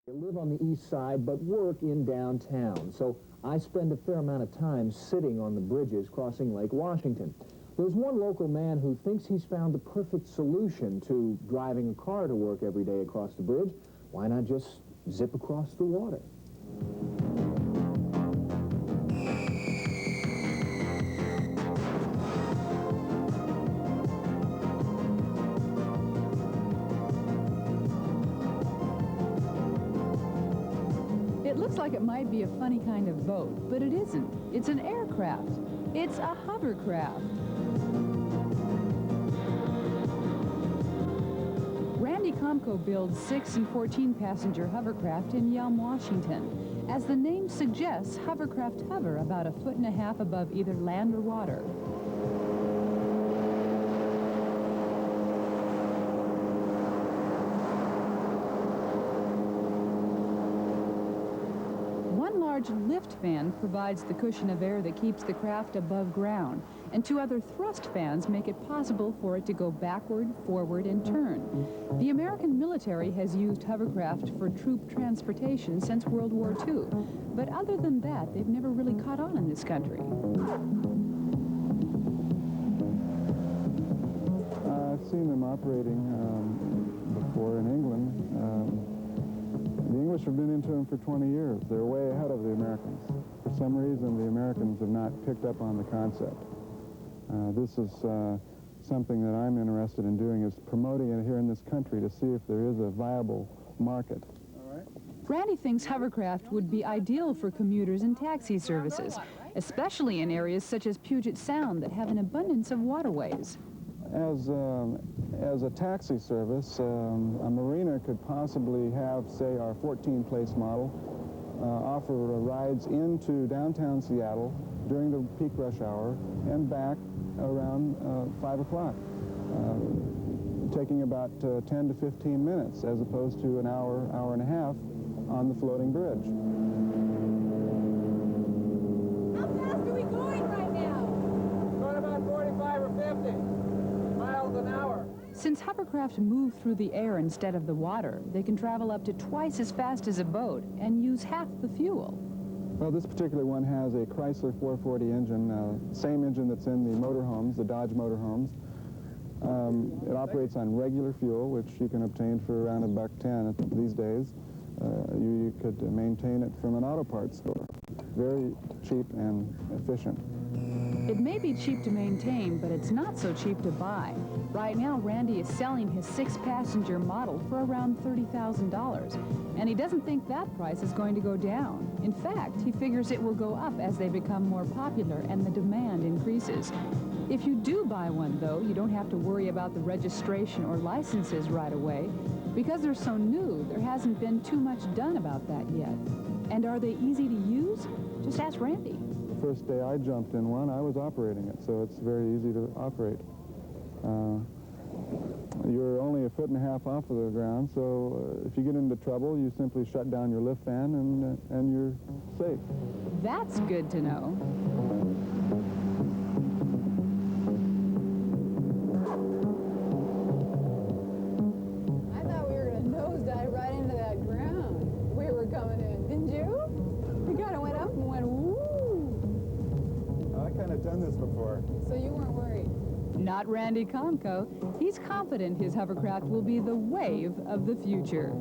I live on the east side, but work in downtown, so I spend a fair amount of time sitting on the bridges crossing Lake Washington. There's one local man who thinks he's found the perfect solution to driving a car to work every day across the bridge. Why not just zip across the water? It looks like it might be a funny kind of boat, but it isn't. It's an aircraft. It's a hovercraft. Randy Komko builds 6 and 14 passenger hovercraft in Yelm, Washington. As the name suggests, hovercraft hover about 1.5 feet above either land or water. One large lift fan provides the cushion of air that keeps the craft above ground, and 2 other thrust fans make it possible for it to go backward, forward, and turn. The American military has used hovercraft for troop transportation since World War II, but other than that, they've never really caught on in this country. I've seen them operating before in England. The English have been into them for 20 years. They're way ahead of the Americans. For some reason, the Americans have not picked up on the concept. This is something that I'm interested in doing, is promoting it here in this country to see if there is a viable market. All right. Randy thinks hovercraft would be ideal for commuters and taxi services, especially in areas such as Puget Sound that have an abundance of waterways. As a taxi service, a marina could possibly have, say, our 14-place model, offer rides into downtown Seattle during the peak rush hour and back around 5 o'clock, taking about 10 to 15 minutes as opposed to an hour, hour and a half on the floating bridge. How fast are we going right now? Going about 45 or 50 miles an hour. Since hovercraft move through the air instead of the water, they can travel up to twice as fast as a boat and use half the fuel. Well, this particular one has a Chrysler 440 engine, same engine that's in the motorhomes, the Dodge motorhomes. It operates on regular fuel, which you can obtain for around $1.10 these days. You could maintain it from an auto parts store. Very cheap and efficient. It may be cheap to maintain, but it's not so cheap to buy. Right now, Randy is selling his 6-passenger model for around $30,000, and he doesn't think that price is going to go down. In fact, he figures it will go up as they become more popular and the demand increases. If you do buy one, though, you don't have to worry about the registration or licenses right away. Because they're so new, there hasn't been too much done about that yet. And are they easy to use? Just ask Randy. The first day I jumped in one, I was operating it, so it's very easy to operate. You're only 1.5 feet off of the ground, so if you get into trouble, you simply shut down your lift fan and you're safe. That's good to know. I thought we were going to nosedive right into that ground. We were coming in, didn't you? We kind of went up and went, woo! I kind of done this before. So you weren't worried? Not Randy Komko. He's confident his hovercraft will be the wave of the future.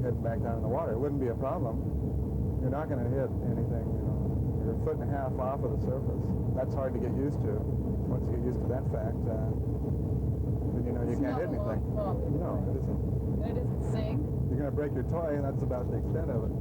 heading back down in the water. It wouldn't be a problem. You're not going to hit anything, you know. You're a foot and a half off of the surface. That's hard to get used to. Once you get used to that fact, then you know you can't hit anything. No, it isn't. It doesn't sink. You're going to break your toy, and that's about the extent of it.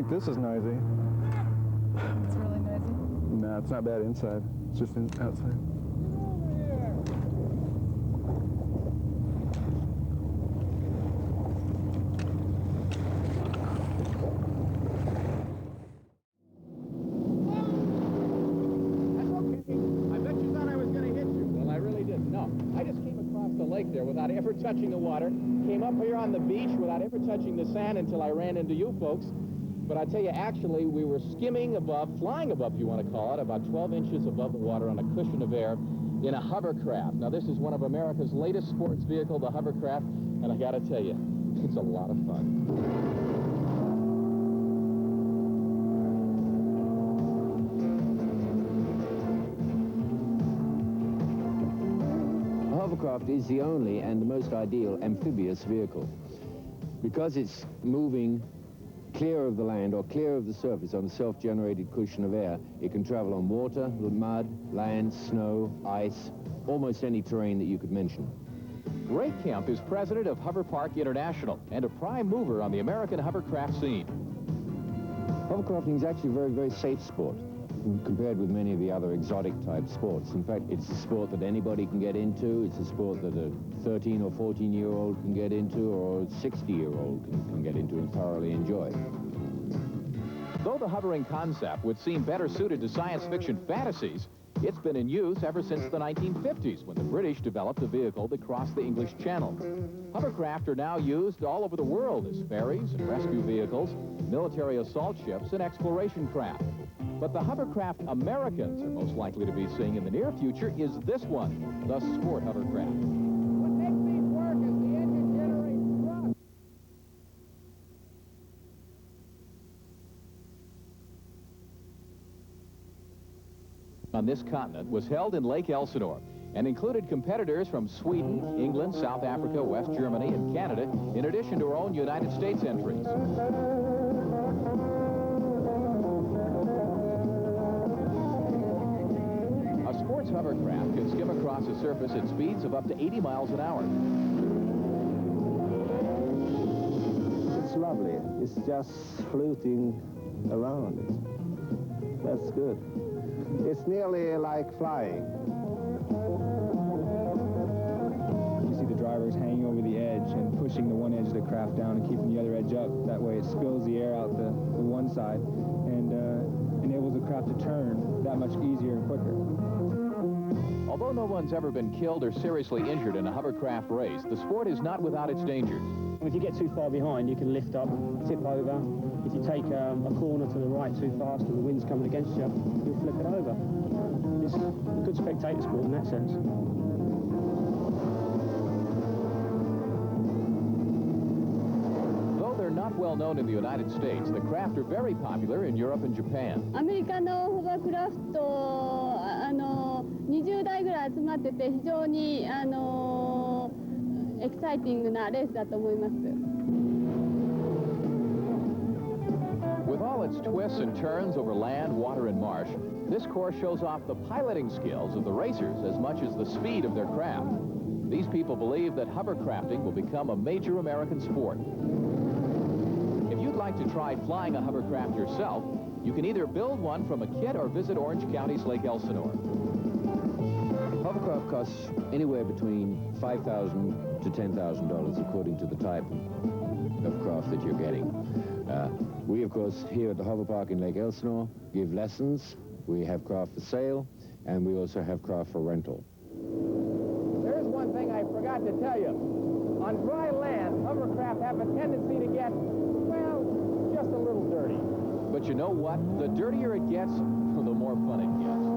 This is noisy. It's really noisy. No, it's not bad inside. It's just outside. That's okay. I bet you thought I was going to hit you. Well, I really didn't. No, I just came across the lake there without ever touching the water. Came up here on the beach without ever touching the sand until I ran into you folks. But I tell you, actually, we were skimming above, flying above, if you want to call it, about 12 inches above the water on a cushion of air in a hovercraft. Now, this is one of America's latest sports vehicle, the hovercraft, and I got to tell you, it's a lot of fun. A hovercraft is the only and the most ideal amphibious vehicle because it's moving clear of the land or clear of the surface on a self-generated cushion of air. It can travel on water, mud, land, snow, ice, almost any terrain that you could mention. Ray Kemp is president of Hover Park International and a prime mover on the American hovercraft scene. Hovercrafting is actually a very, very safe sport compared with many of the other exotic type sports. In fact, it's a sport that anybody can get into. It's a sport that a 13 or 14-year-old can get into, or a 60-year-old can get into and thoroughly enjoy. Though the hovering concept would seem better suited to science fiction fantasies, it's been in use ever since the 1950s, when the British developed a vehicle that crossed the English Channel. Hovercraft are now used all over the world as ferries and rescue vehicles, military assault ships, and exploration craft. But the hovercraft Americans are most likely to be seeing in the near future is this one, the sport hovercraft. What makes these work is the engine generates thrust. On this continent was held in Lake Elsinore. and included competitors from Sweden, England, South Africa, West Germany, and Canada, in addition to our own United States entries. A sports hovercraft can skim across a surface at speeds of up to 80 miles an hour. It's lovely. It's just floating around. That's good. It's nearly like flying. You see the drivers hanging over the edge and pushing the one edge of the craft down and keeping the other edge up. That way it spills the air out the one side and enables the craft to turn that much easier and quicker. Although no one's ever been killed or seriously injured in a hovercraft race, the sport is not without its dangers. If you get too far behind, you can lift up, tip over. If you take a corner to the right too fast and the wind's coming against you, you'll flip it over. It's a good spectator sport in that sense. Though they're not well known in the United States, the craft are very popular in Europe and Japan. アメリカのホバークラフト、20台ぐらい集まってて、非常にエキサイティングなレースだと思います。 With all its twists and turns over land, water, and marsh, this course shows off the piloting skills of the racers as much as the speed of their craft. These people believe that hovercrafting will become a major American sport. If you'd like to try flying a hovercraft yourself, you can either build one from a kit or visit Orange County's Lake Elsinore. Hovercraft costs anywhere between $5,000 to $10,000 according to the type of craft that you're getting. We, of course, here at the Hover Park in Lake Elsinore, give lessons. We have craft for sale, and we also have craft for rental. There's one thing I forgot to tell you. On dry land, hovercraft have a tendency to get, well, just a little dirty. But you know what? The dirtier it gets, the more fun it gets.